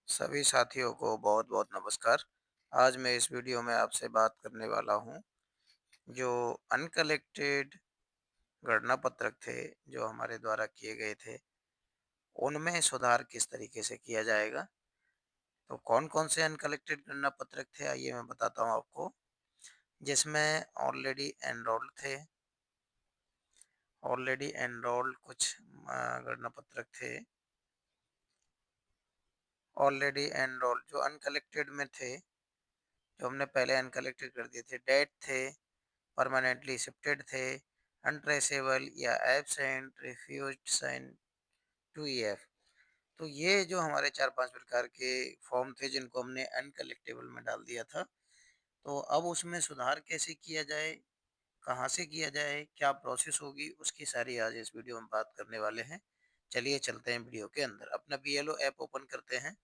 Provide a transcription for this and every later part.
सभी साथियों को बहुत-बहुत नमस्कार। आज मैं इस वीडियो में आपसे बात करने वाला हूँ, जो अनकलेक्टेड गणना पत्रक थे, जो हमारे द्वारा किए गए थे, उनमें सुधार किस तरीके से किया जाएगा। तो कौन-कौन से अनकलेक्टेड गणना पत्रक थे, आइए मैं बताता हूँ आपको। जिसमें ऑलरेडी एनरोल्ड कुछ गणना पत्रक थे, ऑलरेडी एनरोल्ड जो अनकलेक्टेड में थे, जो हमने पहले अनकलेक्टेड कर दिए थे, डेट थे, परमानेंटली शिफ्टेड थे, अनट्रेसेबल या absent, refused sign to EF. तो ये जो हमारे 4-5 प्रकार के फॉर्म थे जिनको हमने अनकलेक्टेबल में डाल दिया था। तो अब उसमें सुधार कैसे किया जाए, कहाँ से किया जाए, क्या प्रोसेस होगी, उसकी सारी आज इस वीडियो में बात करने वाले हैं। चलिए चलते हैं वीडियो के अंदर। अपना बीएलओ ऐप ओपन करते हैं।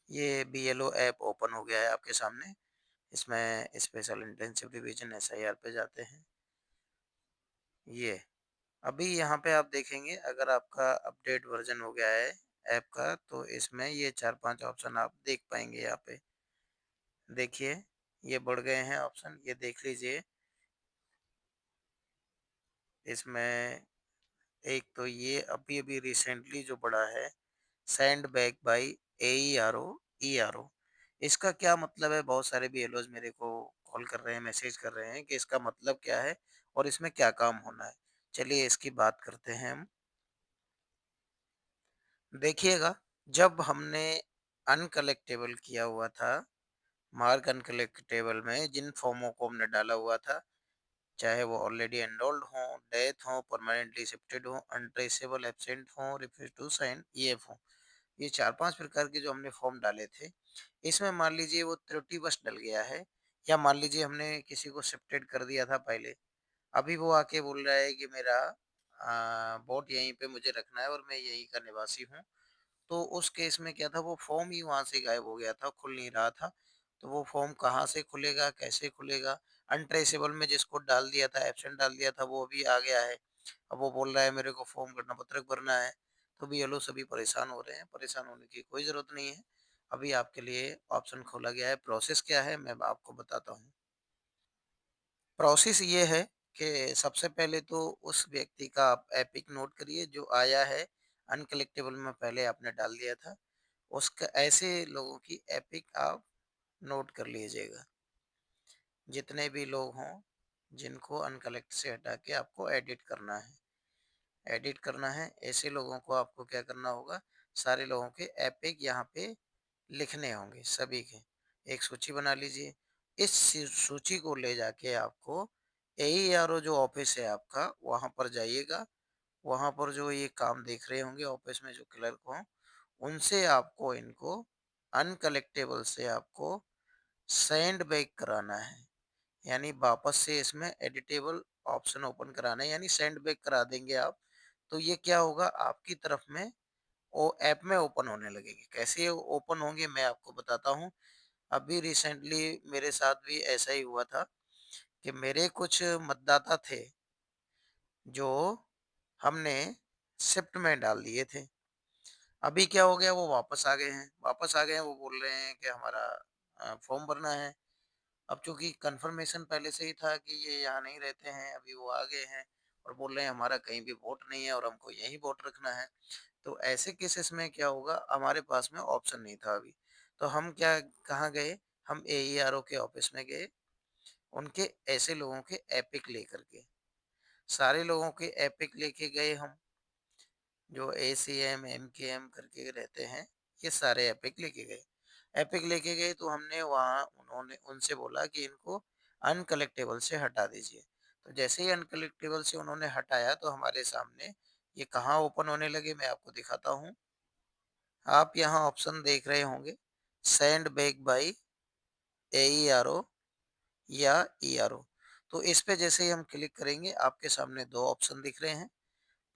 ये बीएलओ ऐप ओपन हो गया है आपके सामने। इसमें स्पेशल इंटेंसिव रिवीजन एसआईआर पे जाते हैं। ये अभी यहाँ पे आप देखेंगे, अगर आपका अपडेट वर्जन हो गया है ऐप का, तो इसमें ये 4-5 ऑप्शन आप देख पाएंगे। यहाँ पे देखिए, ये बढ़ गए हैं ऑप्शन, ये देख लीजिए। इसमें एक तो ये अभी अभी रिसेंटली जो बढ़ा है, send back by A E R O. इसका क्या मतलब है? बहुत सारे बीएलओज मेरे को कॉल कर रहे हैं, मैसेज कर रहे हैं कि इसका मतलब क्या है और इसमें क्या काम होना है। चलिए इसकी बात करते हैं हम। देखिएगा, जब हमने अनकलेक्टेबल किया हुआ था, मार्क अनकलेक्टेबल में जिन फॉर्मों को हमने डाला हुआ था, चाहे वो ऑलरेडी एनरोल्ड हों, डेथ हो, परमानेंटली शिफ्टेड हो, अनट्रेसेबल, एब्सेंट हो, रिफ्यूज टू साइन, ईएफ हो, ये 4-5 प्रकार के जो हमने फॉर्म डाले थे, इसमें मान लीजिए वो त्रुटिवश डल गया है, या मान लीजिए हमने किसी को शिफ्टेड कर दिया था पहले, अभी वो आके बोल रहा है कि मेरा वोट यहीं पे मुझे रखना है और मैं यहीं का निवासी हूँ। तो उस केस में क्या था, वो फॉर्म ही वहाँ से गायब हो गया था, खुल नहीं रहा था। तो वो फॉर्म कहाँ से खुलेगा, कैसे खुलेगा? अनट्रेसेबल में जिसको डाल दिया था, एब्सेंट डाल दिया था, वो भी आ गया है। अब वो बोल रहा है मेरे को फॉर्म गणना पत्रक भरना है। तो बीएलओ सभी परेशान हो रहे हैं, परेशान होने की कोई ज़रूरत नहीं है। अभी आपके लिए ऑप्शन खोला गया है, प्रोसेस क्या है मैं आपको बताता हूँ। प्रोसेस ये है कि सबसे पहले तो उस व्यक्ति का आप एपिक नोट करिए जो आया है, अनकलेक्टेबल में पहले आपने डाल दिया था। उसका ऐसे लोगों की एपिक आप नोट कर लीजिएगा। जितने भी लोग हों, जिनको अनकलेक्ट से हटा के आपको एडिट करना है। एडिट करना है, ऐसे लोगों को आपको क्या करना होगा, सारे लोगों के एपिक यहाँ पे लिखने होंगे, सभी के। एक सूची बना लीजिए। इस सूची को ले जाके आपको एईआरओ जो ऑफिस है आपका, वहाँ पर जाइएगा। वहाँ पर जो ये काम देख रहे होंगे ऑफिस में जो क्लर्क हों, उनसे आपको इनको अनकलेक्टेबल से आपको सेंड बैक कराना है। यानी वापस से इसमें एडिटेबल ऑप्शन ओपन कराना है, यानी सेंड बैक करा देंगे आप। तो ये क्या होगा, आपकी तरफ में वो ऐप में ओपन होने लगेगी। कैसे ओपन होंगे मैं आपको बताता हूँ। अभी रिसेंटली मेरे साथ भी ऐसा ही हुआ था कि मेरे कुछ मतदाता थे जो हमने शिफ्ट में डाल दिए थे। अभी क्या हो गया, वो वापस आ गए हैं, वापस आ गए हैं, वो बोल रहे हैं कि हमारा फॉर्म भरना है। अब चूंकि कंफर्मेशन पहले से ही था कि ये यहाँ नहीं रहते हैं, अभी वो आ गए हैं और बोल रहे हैं हमारा कहीं भी वोट नहीं है और हमको यही वोट रखना है। तो ऐसे केसेस में क्या होगा, हमारे पास में ऑप्शन नहीं था अभी। तो हम क्या, कहाँ गए, हम एईआरओ के ऑफिस में गए, उनके ऐसे लोगों के एपिक लेकर के, सारे लोगों के एपिक लेके गए हम, जो एसीएम एमकेएम करके रहते हैं, ये सारे एपिक लेके गए। एपिक लेके गए तो हमने वहाँ उन्होंने उनसे बोला कि इनको अनकलेक्टेबल से हटा दीजिए। तो जैसे ही अनकलेक्टेबल से उन्होंने हटाया तो हमारे सामने ये कहाँ ओपन होने लगे, मैं आपको दिखाता हूँ। आप यहाँ ऑप्शन देख रहे होंगे, सेंड बैक बाई एईआरओ या ईआरओ। तो इस पे जैसे ही हम क्लिक करेंगे, आपके सामने दो ऑप्शन दिख रहे हैं।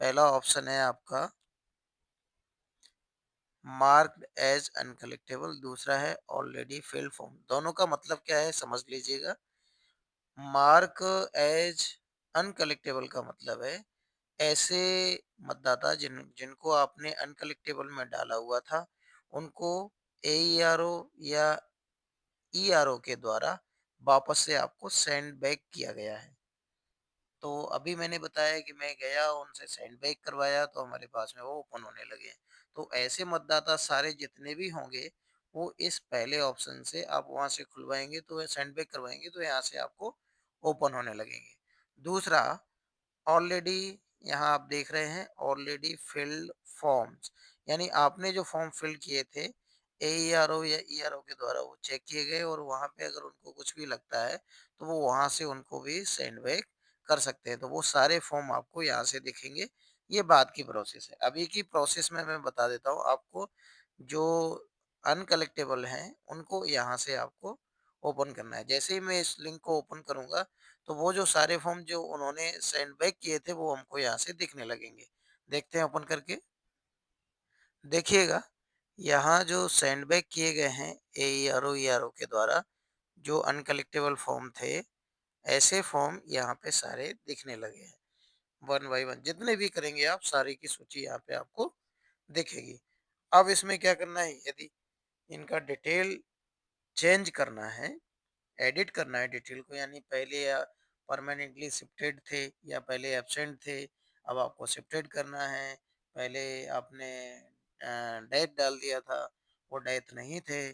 पहला ऑप्शन है आपका मार्क्ड एज अनकलेक्टेबल, दूसरा है ऑलरेडी फिल्ड फॉर्म। दोनों का मतलब क्या है समझ लीजिएगा। मार्क एज अनकलेक्टेबल का मतलब है ऐसे मतदाता जिनको आपने अनकलेक्टेबल में डाला हुआ था, उनको एईआरओ या ईआरओ के द्वारा वापस से आपको सेंड बैक किया गया है। तो अभी मैंने बताया कि मैं गया उनसे सेंड बैक करवाया तो हमारे पास में वो ओपन होने लगे। तो ऐसे मतदाता सारे जितने भी होंगे वो इस पहले ऑप्शन से आप वहाँ से खुलवाएँगे तो सेंड बैक करवाएँगे तो यहाँ से आपको ओपन होने लगेंगे। दूसरा, ऑलरेडी यहाँ आप देख रहे हैं ऑलरेडी फिल्ड फॉर्म्स, यानी आपने जो फॉर्म फिल किए थे एईआरओ या ईआरओ के द्वारा वो चेक किए गए और वहाँ पे अगर उनको कुछ भी लगता है तो वो वहाँ से उनको भी सेंड बैक कर सकते हैं। तो वो सारे फॉर्म आपको यहाँ से दिखेंगे। ये बाद की प्रोसेस है। अभी की प्रोसेस में मैं बता देता हूँ आपको, जो अनकलेक्टेबल हैं उनको यहाँ से आपको ओपन करना है। जैसे ही मैं इस लिंक को ओपन करूँगा तो वो जो सारे फॉर्म जो उन्होंने सेंड बैक किए थे वो हमको यहाँ से दिखने लगेंगे। देखते हैं ओपन करके। देखिएगा, यहाँ जो सेंड बैक किए गए हैं एईआरओ ईआरओ के द्वारा जो अनकलेक्टेबल फॉर्म थे, ऐसे फॉर्म यहाँ पे सारे दिखने लगे हैं। वन बाय वन जितने भी करेंगे आप सारी की सूची यहाँ पे आपको दिखेगी। अब इसमें क्या करना है, यदि इनका डिटेल चेंज करना है, एडिट करना है डिटेल को, यानी पहले परमानेंटली शिफ्टेड थे या पहले एब्सेंट थे, अब आपको शिफ्टेड करना है। पहले आपने डेथ डाल दिया था, वो डेथ नहीं थे,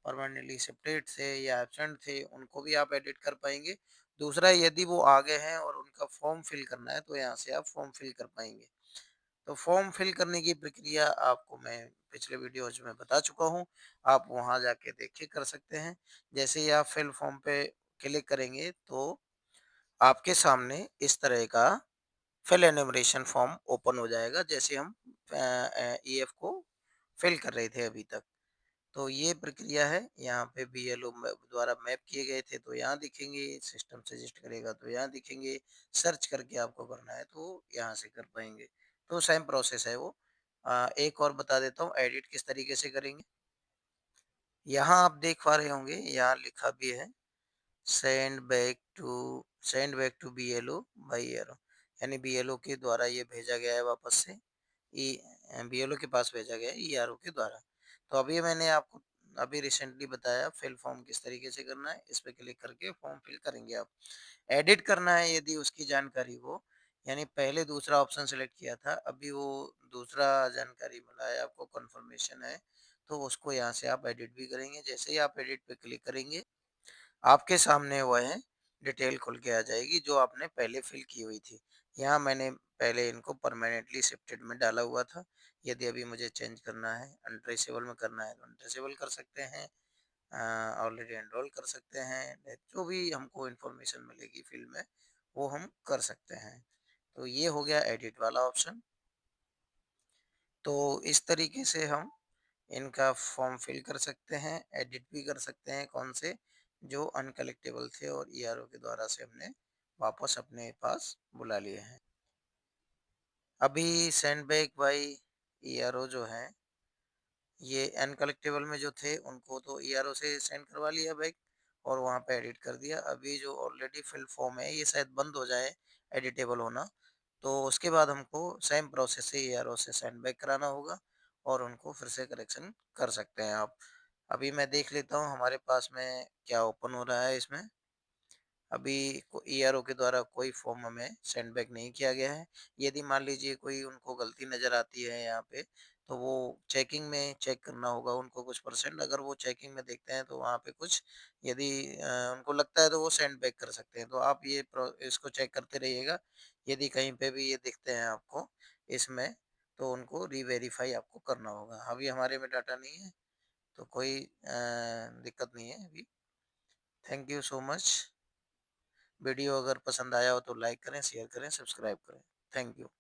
परमानेंटली शिफ्टेड थे या एब्सेंट थे, उनको भी आप एडिट कर पाएंगे। दूसरा, यदि वो आगे हैं और उनका फॉर्म फिल करना है तो यहाँ से आप फॉर्म फिल कर पाएंगे। तो फॉर्म फिल करने की प्रक्रिया आपको मैं पिछले वीडियोज में बता चुका हूँ, आप वहाँ जाके देखिए कर सकते हैं। जैसे ही आप फिल फॉर्म पे क्लिक करेंगे तो आपके सामने इस तरह का फिल एनुमरेशन फॉर्म ओपन हो जाएगा, जैसे हम ईएफ को फिल कर रहे थे अभी तक। तो ये प्रक्रिया है, यहाँ पे बीएलओ द्वारा मैप किए गए थे तो यहाँ दिखेंगे, सिस्टम सजेस्ट करेगा तो यहाँ दिखेंगे, सर्च करके आपको करना है तो यहाँ से कर पाएंगे। तो सेम प्रोसेस है वो। एक और बता देता हूँ एडिट किस तरीके से करेंगे। यहाँ आप देख पा रहे होंगे, यहाँ लिखा भी है send back to send back to BLO by ERO, यानी बीएलओ के द्वारा ये भेजा गया है वापस से, ई बीएलओ के पास भेजा गया है ईआरओ के द्वारा। तो अभी मैंने आपको अभी रिसेंटली बताया फिल फॉर्म किस तरीके से करना है, इस पे क्लिक करके फॉर्म फिल करेंगे आप। एडिट करना है यदि उसकी जानकारी हो, यानी पहले दूसरा ऑप्शन सेलेक्ट किया था, अभी वो दूसरा जानकारी मिला है आपको, कंफर्मेशन है, तो उसको यहाँ से आप एडिट भी करेंगे। जैसे ही आप एडिट पे क्लिक करेंगे आपके सामने वह डिटेल खुल के आ जाएगी जो आपने पहले फिल की हुई थी। यहाँ मैंने पहले इनको परमानेंटली शिफ्टेड में डाला हुआ था। यदि अभी मुझे चेंज करना है, अनट्रेसेबल में करना है तो अनट्रेसेबल कर सकते हैं, ऑलरेडी एनरोल कर सकते हैं, जो भी हमको इन्फॉर्मेशन मिलेगी फील्ड में वो हम कर सकते हैं। तो ये हो गया एडिट वाला ऑप्शन। तो इस तरीके से हम इनका फॉर्म फिल कर सकते हैं, एडिट भी कर सकते हैं, कौन से जो अनकलेक्टेबल थे और ईआरओ के द्वारा से हमने वापस अपने पास बुला लिए हैं। अभी सेंड बैक बाई ईआरओ जो है, ये अनकलेक्टेबल में जो थे उनको तो ईआरओ से सेंड करवा लिया बैक और वहाँ पे एडिट कर दिया। अभी जो ऑलरेडी फिल फॉर्म है ये शायद बंद हो जाए एडिटेबल होना, तो उसके बाद हमको सेम प्रोसेस से ईआरओ से सेंड बैक कराना होगा और उनको फिर से करेक्शन कर सकते हैं आप। अभी मैं देख लेता हूँ हमारे पास में क्या ओपन हो रहा है इसमें। अभी ईआरओ के द्वारा कोई फॉर्म हमें सेंड बैक नहीं किया गया है। यदि मान लीजिए कोई उनको गलती नज़र आती है यहाँ पे, तो वो चेकिंग में चेक करना होगा उनको कुछ परसेंट, अगर वो चेकिंग में देखते हैं तो वहाँ पे कुछ, यदि उनको लगता है तो वो सेंड बैक कर सकते हैं। तो आप ये इसको चेक करते रहिएगा, यदि कहीं पे भी ये दिखते हैं आपको इसमें तो उनको रीवेरीफाई आपको करना होगा। अभी हमारे में डाटा नहीं है तो कोई दिक्कत नहीं है अभी। Thank you so much. Video अगर पसंद आया हो तो लाइक करें, शेयर करें, सब्सक्राइब करें। Thank you.